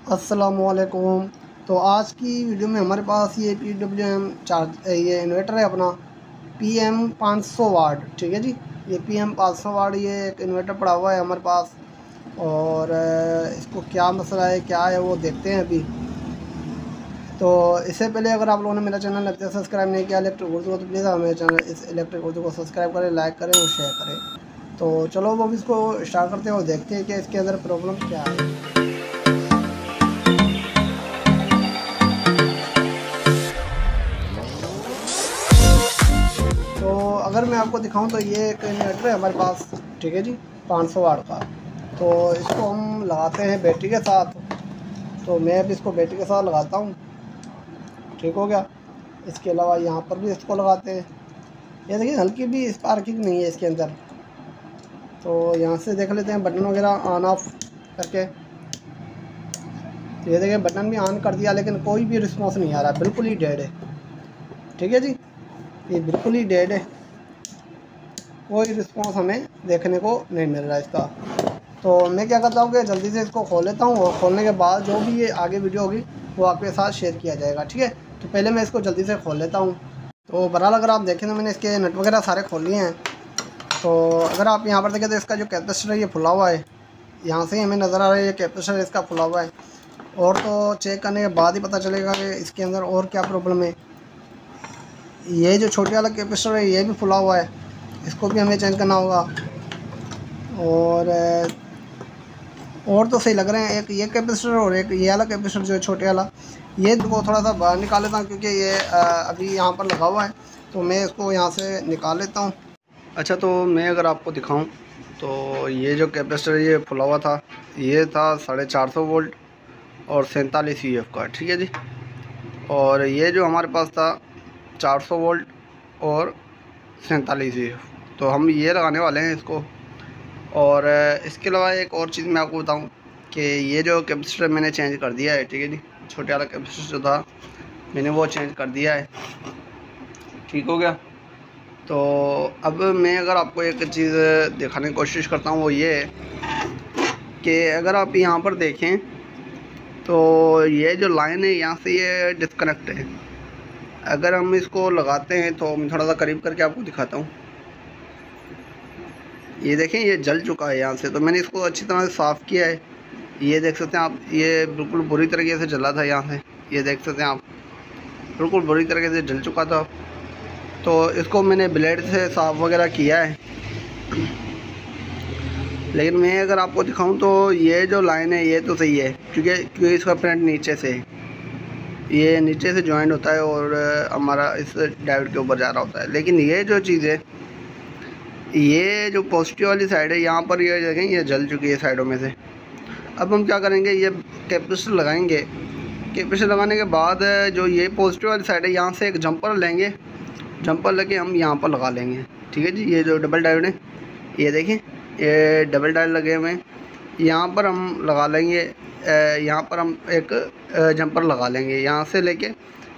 अस्सलामुअलैकुम। तो आज की वीडियो में हमारे पास ये PWM चार्ज ये इन्वर्टर है अपना PM 500 वाट। ठीक है जी, ये PM 500 वाट ये एक इन्वर्टर पड़ा हुआ है हमारे पास। और इसको क्या मसला है क्या है वो देखते हैं अभी। तो इससे पहले अगर आप लोगों ने मेरा चैनल अभी तक सब्सक्राइब नहीं किया इलेक्ट्रिक उर्दू को, तो प्लीज़ आप मेरे चैनल इस इलेक्ट्रिक उर्दू को सब्सक्राइब करें, लाइक करें और शेयर करें। तो चलो वो भी इसको स्टार्ट करते हैं और देखते हैं कि इसके अंदर प्रॉब्लम क्या है। तो अगर मैं आपको दिखाऊं तो ये एक इन्वर्टर है हमारे पास, ठीक है जी, 500 वाट का। तो इसको हम लगाते हैं बैटरी के साथ। तो मैं अब इसको बैटरी के साथ लगाता हूँ, ठीक हो गया। इसके अलावा यहाँ पर भी इसको लगाते हैं। ये देखिए हल्की भी स्पार्किंग नहीं है इसके अंदर। तो यहाँ से देख लेते हैं बटन वगैरह ऑन ऑफ करके। तो ये देखिए बटन भी ऑन कर दिया लेकिन कोई भी रिस्पॉन्स नहीं आ रहा, बिल्कुल ही डेड है। ठीक है जी, ये बिल्कुल ही डेड है, कोई रिस्पॉन्स हमें देखने को नहीं मिल रहा इसका। तो मैं क्या करता हूँ कि जल्दी से इसको खोल लेता हूँ और खोलने के बाद जो भी ये आगे वीडियो होगी वो आपके साथ शेयर किया जाएगा। ठीक है, तो पहले मैं इसको जल्दी से खोल लेता हूँ। तो बहरहाल अगर आप देखें तो मैंने इसके नट वगैरह सारे खोल लिए हैं। तो अगर आप यहाँ पर देखें तो इसका जो कैपेसिटर है ये खुला हुआ है, यहाँ से ही हमें नज़र आ रहा है ये कैपेसिटर इसका खुला हुआ है। और तो चेक करने के बाद ही पता चलेगा कि इसके अंदर और क्या प्रॉब्लम है। ये जो छोटे वाला कैपेसिटर है ये भी खुला हुआ है, इसको भी हमें चेंज करना होगा। और तो सही लग रहे हैं, एक ये कैपेसिटर और एक ये वाला कैपेसिटर जो है छोटे वाला, ये को थोड़ा सा बाहर निकाल लेता हूँ क्योंकि ये अभी यहाँ पर लगा हुआ है। तो मैं इसको यहाँ से निकाल लेता हूँ। अच्छा, तो मैं अगर आपको दिखाऊं तो ये जो कैपेसिटर ये खुला हुआ था ये था 450 वोल्ट और 47 UF का। ठीक है जी, और ये जो हमारे पास था 400 वोल्ट और 47 UF। तो हम ये लगाने वाले हैं इसको। और इसके अलावा एक और चीज़ मैं आपको बताऊं कि ये जो कैपेसिटर मैंने चेंज कर दिया है, ठीक है जी, छोटे वाला कैपेसिटर जो था मैंने वो चेंज कर दिया है, ठीक हो गया। तो अब मैं अगर आपको एक चीज़ दिखाने की कोशिश करता हूँ वो ये है कि अगर आप यहाँ पर देखें तो ये जो लाइन है यहाँ से ये डिस्कनेक्ट है। अगर हम इसको लगाते हैं तो मैं थोड़ा सा करीब करके आपको दिखाता हूँ। ये देखें ये जल चुका है यहाँ से। तो मैंने इसको अच्छी तरह से साफ़ किया है, ये देख सकते हैं आप, ये बिल्कुल बुरी तरीके से जला था यहाँ से, ये देख सकते हैं आप, बिल्कुल बुरी तरीके से जल चुका था। तो इसको मैंने ब्लेड से साफ़ वगैरह किया है। लेकिन मैं अगर आपको दिखाऊं तो ये जो लाइन है ये तो सही है क्योंकि इसका प्रिंट नीचे से, ये नीचे से जॉइंट होता है और हमारा इस डायोड के ऊपर जा रहा होता है। लेकिन ये जो चीज़ है, ये जो पॉजिटिव वाली साइड है यहाँ पर ये देखें ये जल चुकी है साइडों में से। अब हम क्या करेंगे, ये कैपेसिटर लगाएंगे। कैपेसिटर लगाने के बाद जो ये पॉजिटिव वाली साइड है यहाँ से एक जंपर लेंगे, जंपर लेके हम यहाँ पर लगा लेंगे। ठीक है जी, ये जो डबल डायोड है ये देखें ये डबल डायोड लगे हुए हैं, यहाँ पर हम लगा लेंगे। यहाँ पर हम एक जंपर लगा लेंगे यहाँ से लेके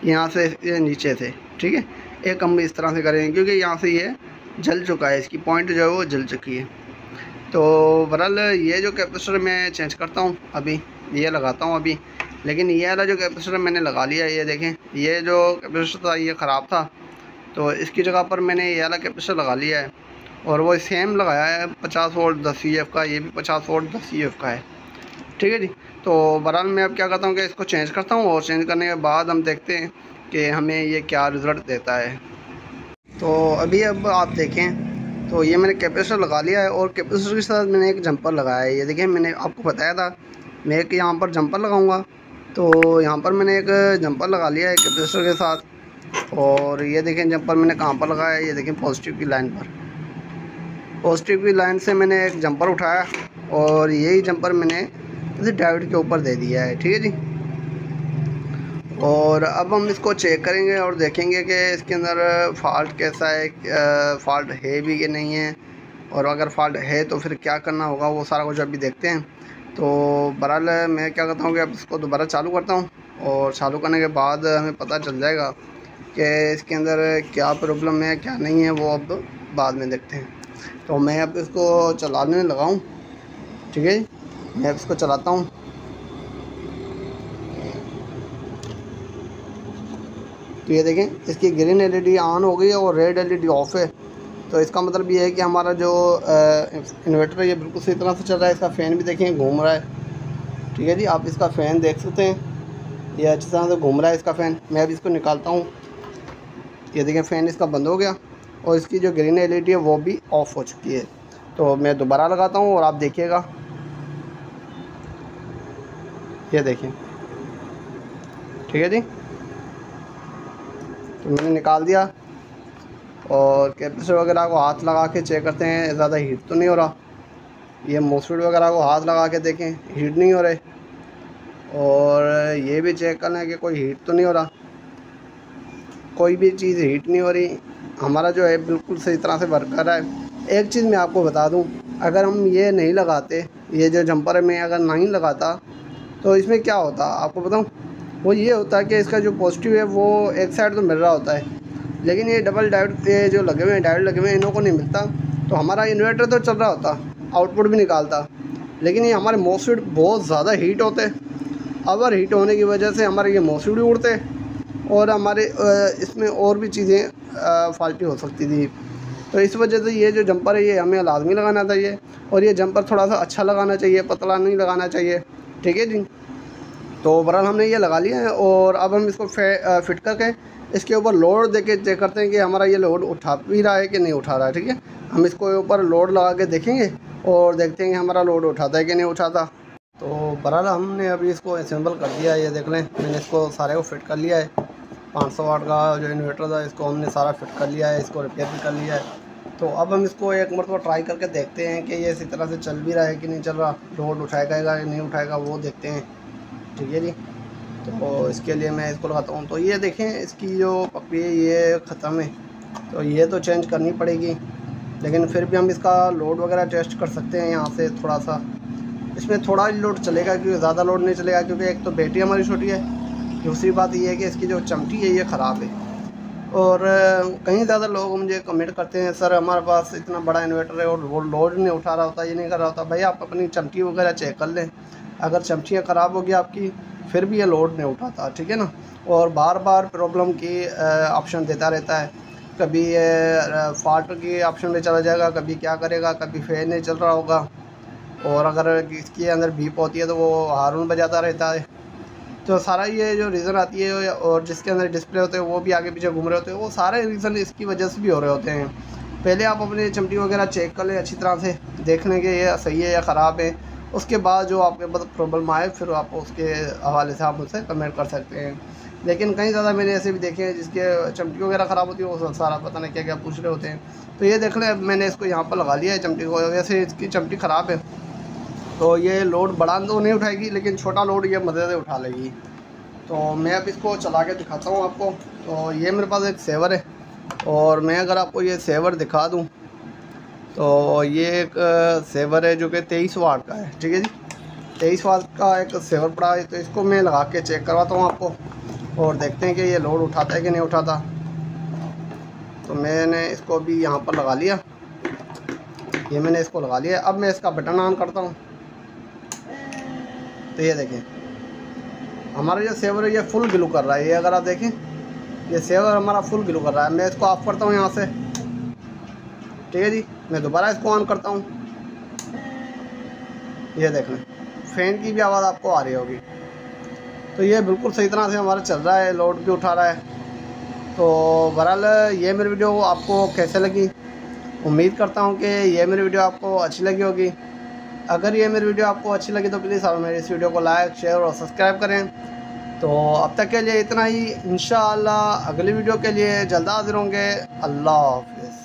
यहाँ से नीचे से। ठीक है, एक हम इस तरह से करेंगे क्योंकि यहाँ से ये जल चुका है, इसकी पॉइंट जो है वो जल चुकी है। तो बहरहाल ये जो कैपेसिटर मैं चेंज करता हूँ अभी, ये लगाता हूँ अभी। लेकिन ये वाला जो कैपेसिटर मैंने लगा लिया है, ये देखें ये जो कैपेसिटर था ये ख़राब था, तो इसकी जगह पर मैंने ये वाला कैपेसिटर लगा लिया है और वो सेम लगाया है 50 वोल्ट 10 UF का, ये भी 50 वोल्ट 10 UF का है। ठीक है जी, तो बहरहाल मैं अब क्या करता हूँ कि इसको चेंज करता हूँ और चेंज करने के बाद हम देखते हैं कि हमें ये क्या रिज़ल्ट देता है। तो अब आप देखें तो ये मैंने कैपेसिटर लगा लिया है और कैपेसिटर के साथ मैंने एक जंपर लगाया है। ये देखिए मैंने आपको बताया था मैं एक यहाँ पर जंपर लगाऊंगा, तो यहाँ पर मैंने एक जंपर लगा लिया है कैपेसिटर के साथ। और ये देखें जंपर मैंने कहाँ पर लगाया है, ये देखें पॉजिटिव की लाइन पर, पॉजिटिव की लाइन से मैंने एक जंपर उठाया और यही जंपर मैंने इस डायोड के ऊपर दे दिया है। ठीक है जी, और अब हम इसको चेक करेंगे और देखेंगे कि इसके अंदर फ़ॉल्ट कैसा है, फ़ॉल्ट है भी कि नहीं है, और अगर फ़ॉल्ट है तो फिर क्या करना होगा, वो सारा कुछ अभी देखते हैं। तो बहरहाल मैं क्या करता हूँ कि अब इसको दोबारा चालू करता हूँ और चालू करने के बाद हमें पता चल जाएगा कि इसके अंदर क्या प्रॉब्लम है क्या नहीं है, वो अब बाद में देखते हैं। तो मैं अब इसको चलाने लगाऊँ। ठीक है, मैं अब इसको चलाता हूँ। तो ये देखें इसकी ग्रीन एलईडी ऑन हो गई है और रेड एलईडी ऑफ है। तो इसका मतलब ये है कि हमारा जो इन्वर्टर है ये बिल्कुल सही तरह से चल रहा है। इसका फ़ैन भी देखें घूम रहा है, ठीक है जी। आप इसका फ़ैन देख सकते हैं, ये अच्छी तरह से घूम रहा है इसका फ़ैन। मैं अभी इसको निकालता हूँ। ये देखें फ़ैन इसका बंद हो गया और इसकी जो ग्रीन एलईडी है वो भी ऑफ़ हो चुकी है। तो मैं दोबारा लगाता हूँ और आप देखिएगा, ये देखिए, ठीक है जी। तो मैंने निकाल दिया और कैपेसिटर वगैरह को हाथ लगा के चेक करते हैं ज़्यादा हीट तो नहीं हो रहा। ये मॉसफेट वगैरह को हाथ लगा के देखें, हीट नहीं हो रहे। और ये भी चेक करना है कि कोई हीट तो नहीं हो रहा, कोई भी चीज़ हीट नहीं हो रही। हमारा जो है बिल्कुल सही तरह से वर्क कर रहा है। एक चीज़ मैं आपको बता दूं, अगर हम ये नहीं लगाते, ये जो जंपर है मैं अगर नहीं लगाता तो इसमें क्या होता आपको बताऊं, वो ये होता है कि इसका जो पॉजिटिव है वो एक साइड तो मिल रहा होता है, लेकिन ये डबल डायोड ये जो लगे हुए हैं, डायोड लगे हुए हैं, इन्हों को नहीं मिलता। तो हमारा इन्वर्टर तो चल रहा होता, आउटपुट भी निकालता, लेकिन ये हमारे मॉसफेट बहुत ज़्यादा हीट होते। ओवर हीट होने की वजह से हमारे ये मॉसफेट भी उड़ते और हमारे इसमें और भी चीज़ें फाल्टी हो सकती थी। तो इस वजह से ये जो जंपर है ये हमें लाजमी लगाना चाहिए और ये जंपर थोड़ा सा अच्छा लगाना चाहिए, पतला नहीं लगाना चाहिए, ठीक है जी। तो ओवरऑल हमने ये लगा लिया है और अब हम इसको फिट करके इसके ऊपर लोड देके चेक करते हैं कि हमारा ये लोड उठा भी रहा है कि नहीं उठा रहा है, ठीक है। हम इसको ऊपर लोड लगा के देखेंगे और देखते हैं कि हमारा लोड उठाता है कि नहीं उठाता। तो बहरहाल हमने अभी इसको असेंबल कर दिया है, ये देख लें मैंने इसको सारे को फिट कर लिया है। 500 वाट का जो इन्वर्टर था इसको हमने सारा फिट कर लिया है, इसको रिपेयर भी कर लिया है। तो अब हम इसको एक मरतबा ट्राई करके देखते हैं कि ये इसी तरह से चल भी रहा है कि नहीं चल रहा, लोड उठाएगा या नहीं उठाएगा वो देखते हैं, ठीक है जी। तो इसके लिए मैं इसको लगाता हूँ। तो ये देखें इसकी जो पप्पी है ये ख़त्म है, तो ये तो चेंज करनी पड़ेगी, लेकिन फिर भी हम इसका लोड वगैरह टेस्ट कर सकते हैं यहाँ से। थोड़ा सा इसमें थोड़ा ही लोड चलेगा क्योंकि ज़्यादा लोड नहीं चलेगा, क्योंकि एक तो बैटरी हमारी छोटी है, दूसरी बात ये है कि इसकी जो चमटी है ये ख़राब है। और कहीं ज़्यादा लोग मुझे कमेंट करते हैं सर हमारे पास इतना बड़ा इन्वर्टर है और वो लोड नहीं उठा रहा होता, ये नहीं कर रहा होता। भाई आप अपनी चमटी वगैरह चेक कर लें, अगर चमटियाँ ख़राब होगी आपकी फिर भी ये लोड नहीं उठाता, ठीक है ना। और बार बार प्रॉब्लम की ऑप्शन देता रहता है, कभी फॉल्ट की ऑप्शन में चला जाएगा, कभी क्या करेगा, कभी फैन नहीं चल रहा होगा, और अगर इसके अंदर बीप होती है तो वो हार्न बजाता रहता है। तो सारा ये जो रीज़न आती है और जिसके अंदर डिस्प्ले होते हैं वो भी आगे पीछे घूम रहे होते हैं, वो सारे रीज़न इसकी वजह से भी हो रहे होते हैं। पहले आप अपनी चमटी वगैरह चेक कर लें अच्छी तरह से, देख लें कि ये सही है या ख़राब है। उसके बाद जो आपके पास प्रॉब्लम आए फिर आप उसके हवाले से आप मुझसे कमेंट कर सकते हैं। लेकिन कहीं ज़्यादा मैंने ऐसे भी देखे हैं जिसके चमटी वगैरह ख़राब होती है, वो सारा पता नहीं क्या क्या पूछ रहे होते हैं। तो ये देख लें मैंने इसको यहाँ पर लगा लिया है चमटी को, वैसे इसकी चमटी ख़राब है तो ये लोड बड़ा तो नहीं उठाएगी, लेकिन छोटा लोड ये मदद से उठा लेगी। तो मैं अब इसको चला के दिखाता हूँ आपको। तो ये मेरे पास एक सेवर है और मैं अगर आपको ये सेवर दिखा दूँ तो ये एक सेवर है जो कि 23 वाट का है, ठीक है जी। 23 वाट का एक सेवर पड़ा है, तो इसको मैं लगा के चेक करवाता हूँ आपको और देखते हैं कि ये लोड उठाता है कि नहीं उठाता। तो मैंने इसको भी यहाँ पर लगा लिया, ये मैंने इसको लगा लिया। अब मैं इसका बटन ऑन करता हूँ तो ये देखें हमारा जो सेवर है ये फुल ग्लू कर रहा है। ये अगर आप देखें ये सेवर हमारा फुल ग्लू कर रहा है। मैं इसको ऑफ़ करता हूँ यहाँ से, ठीक है जी। मैं दोबारा इसको ऑन करता हूँ, ये देख लें फ़ैन की भी आवाज़ आपको आ रही होगी। तो ये बिल्कुल सही तरह से हमारा चल रहा है, लोड भी उठा रहा है। तो बहरहाल ये मेरी वीडियो आपको कैसे लगी, उम्मीद करता हूँ कि ये मेरी वीडियो आपको अच्छी लगी होगी। अगर ये मेरी वीडियो आपको अच्छी लगी तो प्लीज़ आप मेरी इस वीडियो को लाइक शेयर और सब्सक्राइब करें। तो अब तक के लिए इतना ही, इंशाअल्लाह अगली वीडियो के लिए जल्द हाजिर होंगे। अल्लाह हाफ़िज़।